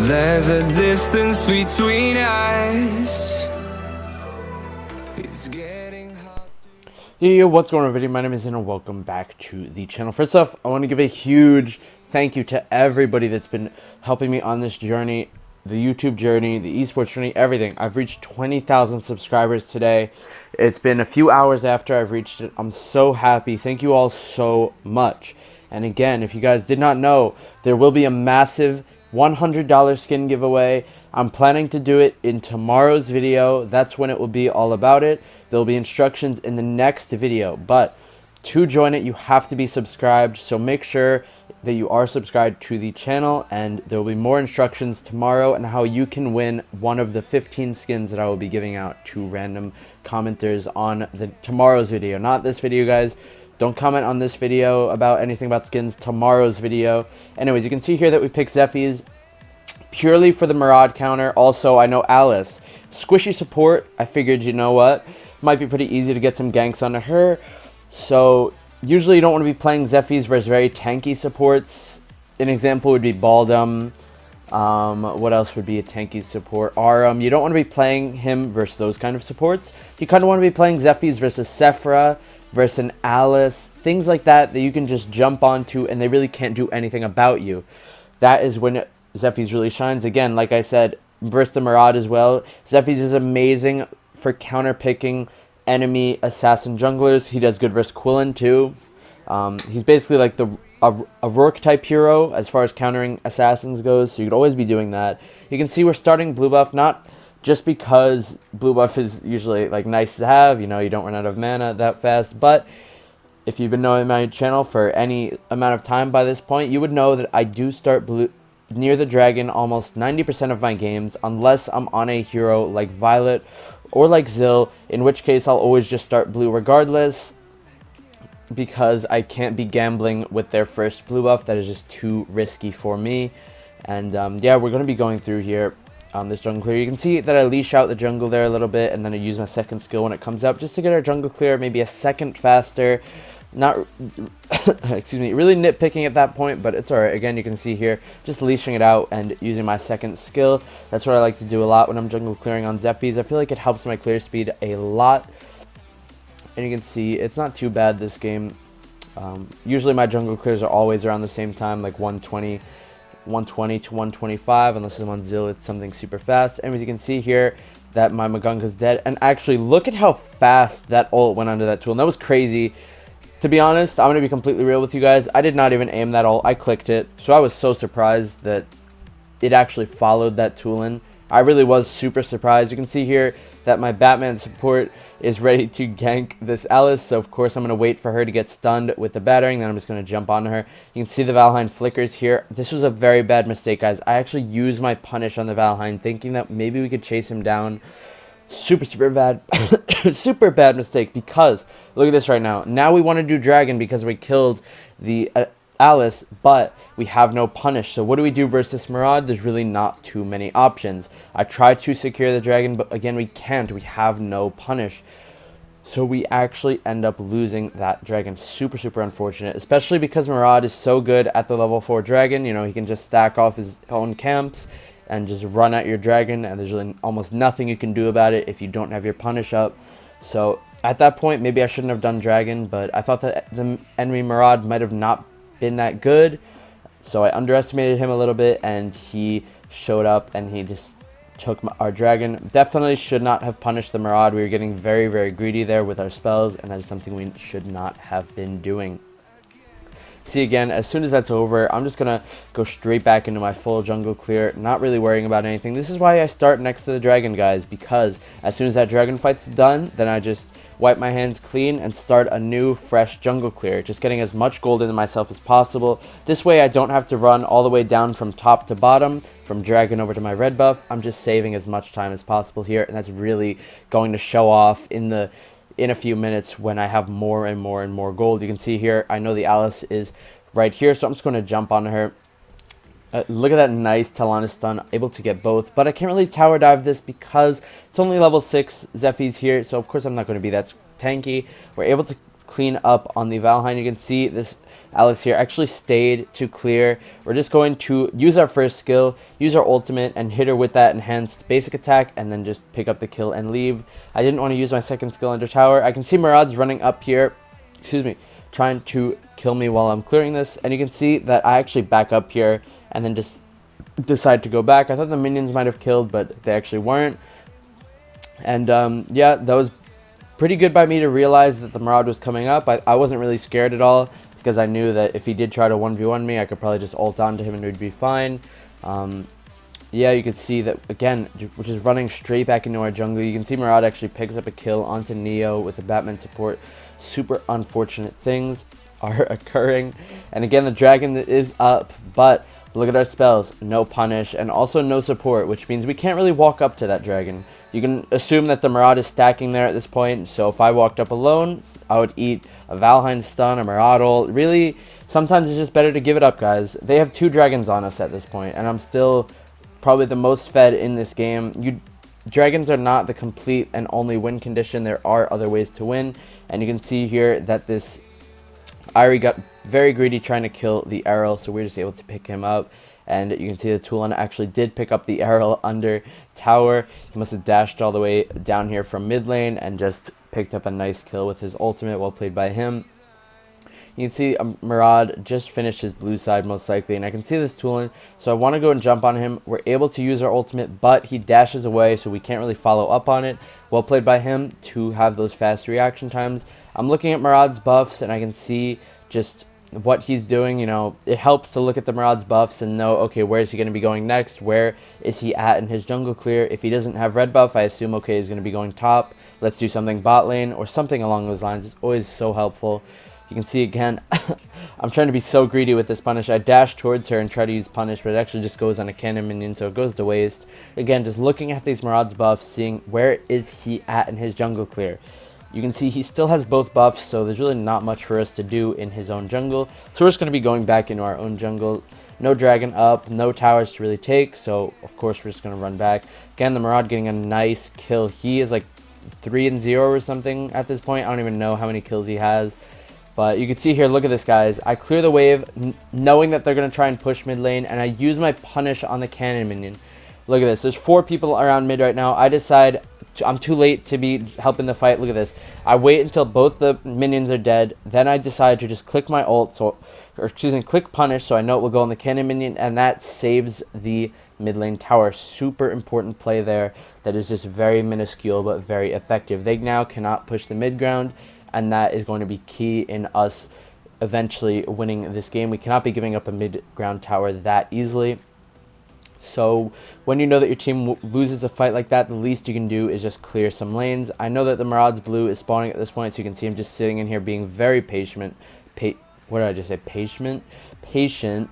There's a distance between us. It's getting hard. Yo, what's going on, everybody? My name is Zin and welcome back to the channel. First off, I want to give a huge thank you to everybody that's been helping me on this journey, the YouTube journey, the esports journey, everything. I've reached 20,000 subscribers today. It's been a few hours after I've reached it. I'm so happy. Thank you all so much. And again, if you guys did not know, there will be a massive $100 skin giveaway. I'm planning to do it in tomorrow's video. That's when it will be all about it. There will be instructions in the next video. But to join it, you have to be subscribed. So make sure that you are subscribed to the channel. And there will be more instructions tomorrow on how you can win one of the 15 skins that I will be giving out to random commenters on tomorrow's video. Not this video, guys. Don't comment on this video about anything about skins. Tomorrow's video. Anyways, you can see here that we picked Zephys purely for the Murad counter. Also, I know Alice. Squishy support. I figured, you know what? Might be pretty easy to get some ganks onto her. So, usually you don't want to be playing Zephys versus very tanky supports. An example would be Baldum. What else would be a tanky support? Arum. You don't want to be playing him versus those kind of supports. You kind of want to be playing Zephys versus Sephra, versus an Alice, things like that you can just jump onto and they really can't do anything about you. That is when Zephys really shines. Again, like I said, versus the Murad as well. Zephys is amazing for counter picking enemy assassin junglers. He does good versus Quillen too. He's basically like a Rourke type hero as far as countering assassins goes, so you could always be doing that. You can see we're starting blue buff, not just because blue buff is usually like nice to have, you know, you don't run out of mana that fast, but if you've been knowing my channel for any amount of time by this point, you would know that I do start blue near the dragon almost 90% of my games, unless I'm on a hero like Violet or like Zill, in which case I'll always just start blue regardless, because I can't be gambling with their first blue buff. That is just too risky for me. And yeah, we're going to be going through here on this jungle clear. You can see that I leash out the jungle there a little bit, and then I use my second skill when it comes up just to get our jungle clear maybe a second faster. Not excuse me, really nitpicking at that point, but it's alright. Again, you can see here just leashing it out and using my second skill. That's what I like to do a lot when I'm jungle clearing on Zephys. I feel like it helps my clear speed a lot. And you can see it's not too bad this game. Usually my jungle clears are always around the same time, like 120 to 125, unless it's on Zill, it's something super fast. And as you can see here, that my Magunga's dead. And actually, look at how fast that ult went under that tool. And that was crazy. To be honest, I'm going to be completely real with you guys. I did not even aim that ult. I clicked it. So I was so surprised that it actually followed that tool in. I really was super surprised. You can see here that my Batman support is ready to gank this Alice. So, of course, I'm going to wait for her to get stunned with the battering. Then I'm just going to jump onto her. You can see the Valheim flickers here. This was a very bad mistake, guys. I actually used my punish on the Valheim, thinking that maybe we could chase him down. Super bad. Super bad mistake, because look at this right now. Now we want to do Dragon because we killed the Alice, but we have no punish. So what do we do versus Murad? There's really not too many options. I tried to secure the dragon, but again, we can't. We have no punish. So we actually end up losing that dragon. Super unfortunate, especially because Murad is so good at the level 4 dragon. You know, he can just stack off his own camps and just run at your dragon, and there's really almost nothing you can do about it if you don't have your punish up. So at that point, maybe I shouldn't have done dragon, but I thought that the enemy Murad might have not been that good, so I underestimated him a little bit, and he showed up and he just took our dragon. Definitely should not have punished the Murad. We were getting very greedy there with our spells, and that is something we should not have been doing. See, again, as soon as that's over, I'm just gonna go straight back into my full jungle clear, not really worrying about anything. This is why I start next to the dragon, guys, because as soon as that dragon fight's done, then I just wipe my hands clean and start a new fresh jungle clear, just getting as much gold into myself as possible. This way I don't have to run all the way down from top to bottom, from dragon over to my red buff. I'm just saving as much time as possible here, and that's really going to show off in a few minutes when I have more and more gold. You can see here, I know the Alice is right here, so I'm just going to jump on her. Look at that nice Talana stun, able to get both, but I can't really tower dive this because it's only level 6 Zephys here, so of course I'm not going to be that tanky. We're able to clean up on the Valheim. You can see this Alex here actually stayed to clear. We're just going to use our first skill, use our ultimate, and hit her with that enhanced basic attack, and then just pick up the kill and leave. I didn't want to use my second skill under tower. I can see Murad's running up here, trying to kill me while I'm clearing this, and you can see that I actually back up here and then just decide to go back. I thought the minions might have killed, but they actually weren't. And yeah, that was pretty good by me to realize that the Murad was coming up. I wasn't really scared at all, because I knew that if he did try to 1v1 me, I could probably just ult onto him and it would be fine. Yeah, you can see that, again, which is running straight back into our jungle. You can see Murad actually picks up a kill onto Neo with the Batman support. Super unfortunate things are occurring. And again, the dragon is up, but look at our spells. No punish, and also no support, which means we can't really walk up to that dragon. You can assume that the Murad is stacking there at this point, so if I walked up alone, I would eat a Valheim stun, a Murad ult. Really, sometimes it's just better to give it up, guys. They have 2 dragons on us at this point, and I'm still probably the most fed in this game. Dragons are not the complete and only win condition. There are other ways to win, and you can see here that this Irie got very greedy trying to kill the arrow, so we're just able to pick him up. And you can see the Toulon actually did pick up the arrow under tower. He must have dashed all the way down here from mid lane and just picked up a nice kill with his ultimate. Well played by him. You can see Murad just finished his blue side most likely, and I can see this Toulon, so I want to go and jump on him. We're able to use our ultimate, but he dashes away, so we can't really follow up on it. Well played by him to have those fast reaction times. I'm looking at Murad's buffs, and I can see just what he's doing. You know, it helps to look at the Murad's buffs and know, okay, where is he going to be going next? Where is he at in his jungle clear? If he doesn't have red buff, I assume, okay, he's going to be going top. Let's do something bot lane or something along those lines. It's always so helpful. You can see again, I'm trying to be so greedy with this punish. I dash towards her and try to use punish, but it actually just goes on a cannon minion, so it goes to waste. Again, just looking at these Murad's buffs, seeing where is he at in his jungle clear. You can see he still has both buffs, so there's really not much for us to do in his own jungle. So we're just going to be going back into our own jungle. No dragon up, no towers to really take, so of course we're just going to run back. Again, the Murad getting a nice kill. He is like 3-0 or something at this point. I don't even know how many kills he has. But you can see here, look at this, guys. I clear the wave, knowing that they're going to try and push mid lane, and I use my punish on the cannon minion. Look at this. There's 4 people around mid right now. I decide I'm too late to be helping the fight. Look at this. I wait until both the minions are dead. Then I decide to just click my ult, click punish, so I know it will go on the cannon minion, and that saves the mid lane tower. Super important play there. That is just very minuscule, but very effective. They now cannot push the mid ground, and that is going to be key in us eventually winning this game. We cannot be giving up a mid ground tower that easily. So when you know that your team loses a fight like that, the least you can do is just clear some lanes. I know that the Murad's blue is spawning at this point, so you can see him just sitting in here being very patient. What did I just say? Patient.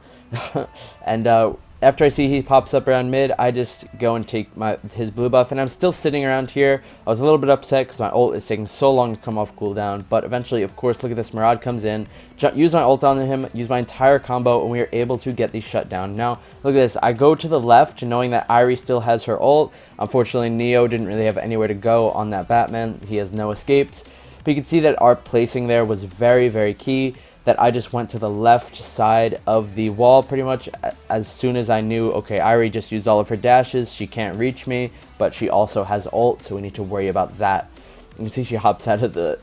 And after I see he pops up around mid, I just go and take his blue buff, and I'm still sitting around here. I was a little bit upset because my ult is taking so long to come off cooldown, but eventually, of course, look at this, Murad comes in, use my ult on him, use my entire combo, and we are able to get the shutdown. Now, look at this, I go to the left, knowing that Irie still has her ult. Unfortunately, Neo didn't really have anywhere to go on that Batman. He has no escapes, but you can see that our placing there was very, very key. That I just went to the left side of the wall pretty much as soon as I knew, okay, Irie just used all of her dashes. She can't reach me, but she also has ult, so we need to worry about that. You can see she hops out of the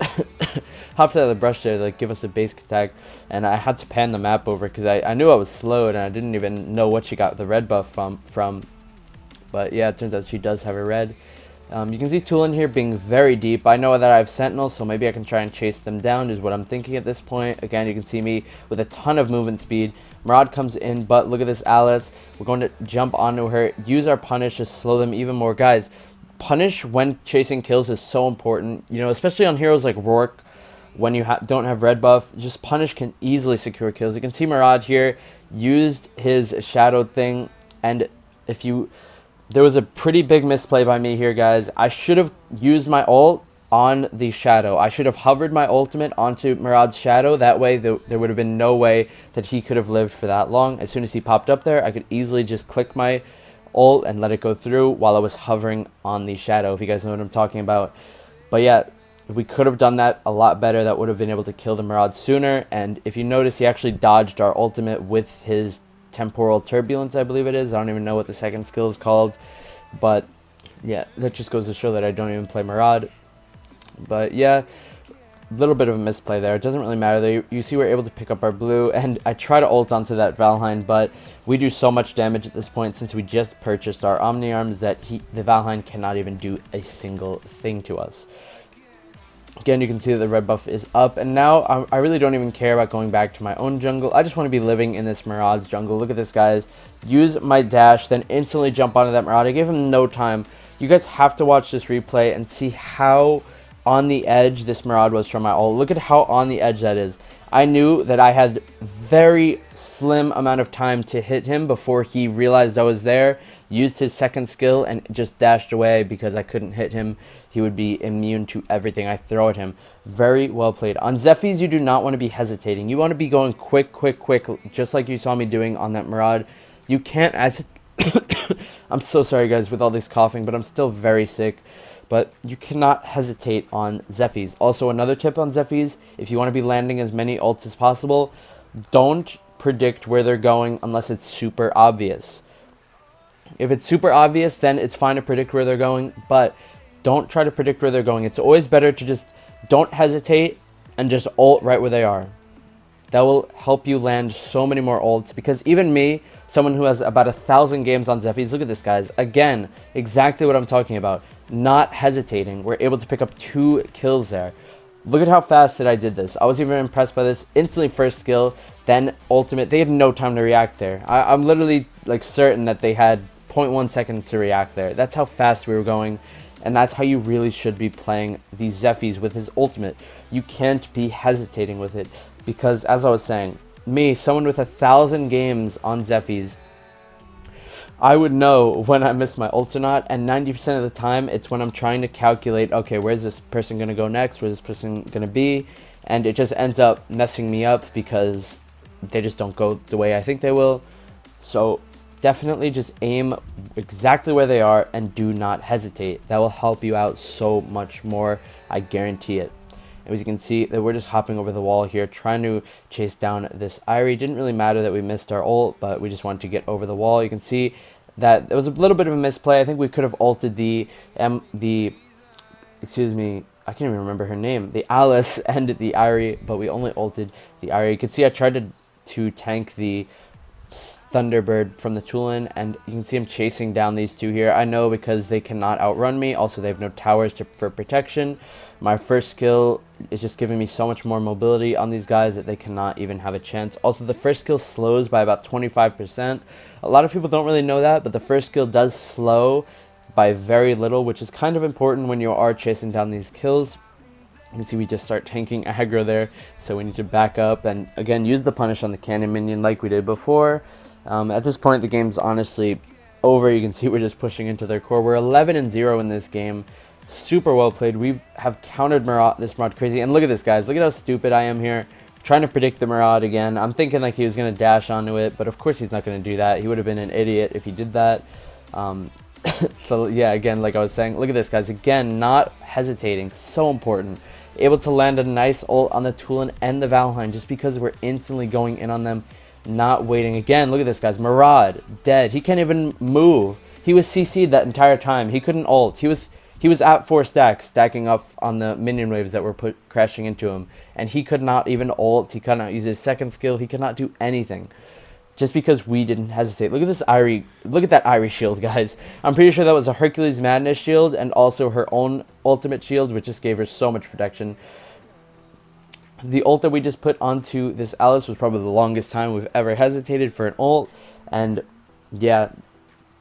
brush there to like, give us a basic attack, and I had to pan the map over because I knew I was slowed and I didn't even know what she got the red buff from. But yeah, it turns out she does have a red. You can see Toulon here being very deep. I know that I have Sentinels, so maybe I can try and chase them down is what I'm thinking at this point. Again, you can see me with a ton of movement speed. Murad comes in, but look at this Alice. We're going to jump onto her, use our punish to slow them even more. Guys, punish when chasing kills is so important, you know, especially on heroes like Rourke. When you don't have red buff, just punish can easily secure kills. You can see Murad here used his shadow thing, and there was a pretty big misplay by me here, guys. I should have used my ult on the shadow. I should have hovered my ultimate onto Murad's shadow. That way, there would have been no way that he could have lived for that long. As soon as he popped up there, I could easily just click my ult and let it go through while I was hovering on the shadow, if you guys know what I'm talking about. But yeah, we could have done that a lot better. That would have been able to kill the Murad sooner. And if you notice, he actually dodged our ultimate with his temporal turbulence, I believe it is. I don't even know what the second skill is called. But yeah, that just goes to show that I don't even play Murad. But yeah, a little bit of a misplay there. It doesn't really matter though. You see we're able to pick up our blue, and I try to ult onto that Valheim, but we do so much damage at this point since we just purchased our Omni Arms that the Valheim cannot even do a single thing to us. Again, you can see that the red buff is up, and now I really don't even care about going back to my own jungle. I just want to be living in this Murad's jungle. Look at this, guys. Use my dash, then instantly jump onto that Murad. I gave him no time. You guys have to watch this replay and see how on the edge this Murad was from my ult. Look at how on the edge that is. I knew that I had very slim amount of time to hit him before he realized I was there, used his second skill, and just dashed away because I couldn't hit him. He would be immune to everything I throw at him. Very well played. On Zephys, you do not want to be hesitating. You want to be going quick, just like you saw me doing on that Murad. You can't I'm so sorry, guys, with all this coughing, but I'm still very sick. But you cannot hesitate on Zephys. Also, another tip on Zephys, if you want to be landing as many ults as possible, don't predict where they're going unless it's super obvious. If it's super obvious, then it's fine to predict where they're going, but don't try to predict where they're going. It's always better to just don't hesitate and just ult right where they are. That will help you land so many more ults, because even me, someone who has about 1,000 games on Zephys, look at this, guys. Again, exactly what I'm talking about. Not hesitating. We're able to pick up 2 kills there. Look at how fast that I did this. I was even impressed by this. Instantly first skill, then ultimate. They had no time to react there. I'm literally like certain that they had 0.1 second to react there. That's how fast we were going. And that's how you really should be playing the Zephys with his ultimate. You can't be hesitating with it. Because as I was saying, me, someone with 1,000 games on Zephys, I would know when I miss my ults or not, and 90% of the time, it's when I'm trying to calculate, okay, where's this person going to go next, where's this person going to be, and it just ends up messing me up because they just don't go the way I think they will. So definitely just aim exactly where they are and do not hesitate. That will help you out so much more, I guarantee it. As you can see, that we're just hopping over the wall here, trying to chase down this Irie. Didn't really matter that we missed our ult, but we just wanted to get over the wall. You can see that it was a little bit of a misplay. I think we could have ulted excuse me, I can't even remember her name, the Alice and the Irie, but we only ulted the Irie. You can see I tried to tank the Thunderbird from the Quillen, and you can see him chasing down these two here. I know because they cannot outrun me. Also, they have no towers for protection. My first skill is just giving me so much more mobility on these guys that they cannot even have a chance. Also, the first skill slows by about 25%. A lot of people don't really know that, but the first skill does slow by very little, which is kind of important when you are chasing down these kills. You can see we just start tanking aggro there, so we need to back up and again use the punish on the cannon minion like we did before. At this point, the game's honestly over. You can see we're just pushing into their core. We're 11-0 in this game. Super well played. We have countered this Murad crazy. And look at this, guys. Look at how stupid I am here. Trying to predict the Murad again. I'm thinking like he was going to dash onto it, but of course he's not going to do that. He would have been an idiot if he did that. So yeah, again, like I was saying, look at this, guys. Again, not hesitating. So important. Able to land a nice ult on the Quillen and the Valheim just because we're instantly going in on them. Not waiting. Again, look at this, guys. Murad, dead. He can't even move. He was CC'd that entire time. He couldn't ult. He was at 4 stacks, stacking up on the minion waves that were crashing into him. And he could not even ult. He could not use his second skill. He could not do anything. Just because we didn't hesitate. Look at this Irie. Look at that Irie shield, guys. I'm pretty sure that was a Hercules Madness shield and also her own ultimate shield, which just gave her so much protection. The ult that we just put onto this Alice was probably the longest time we've ever hesitated for an ult. And yeah,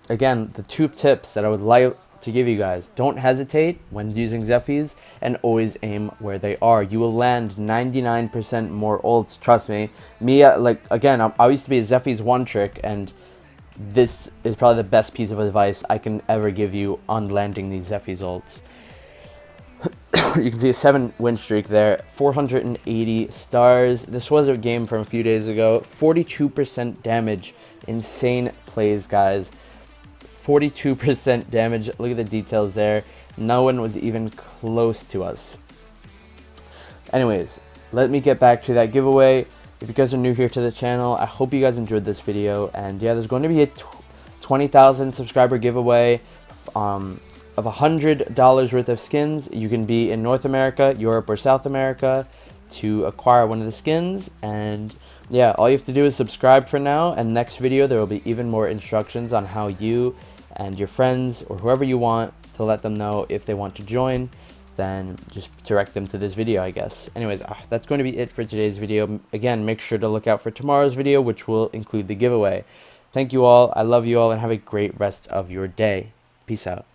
again, the 2 tips that I would like to give you guys. Don't hesitate when using Zephys and always aim where they are. You will land 99% more ults, trust me. Like, again, I used to be a Zephys one trick, and this is probably the best piece of advice I can ever give you on landing these Zephys ults. You can see a 7 win streak there, 480 stars. This was a game from a few days ago. 42% damage. Insane plays, guys. 42% damage. Look at the details there. No one was even close to us. Anyways, let me get back to that giveaway. If you guys are new here to the channel, I hope you guys enjoyed this video. And yeah, there's going to be a 20,000 subscriber giveaway of $100 worth of skins. You can be in North America, Europe, or South America to acquire one of the skins. And yeah, all you have to do is subscribe for now, and next video there will be even more instructions on how you and your friends or whoever you want to let them know if they want to join. Then just direct them to this video, I guess. Anyways, that's going to be it for today's video. Again, make sure to look out for tomorrow's video, which will include the giveaway. Thank you all, I love you all, and have a great rest of your day. Peace out.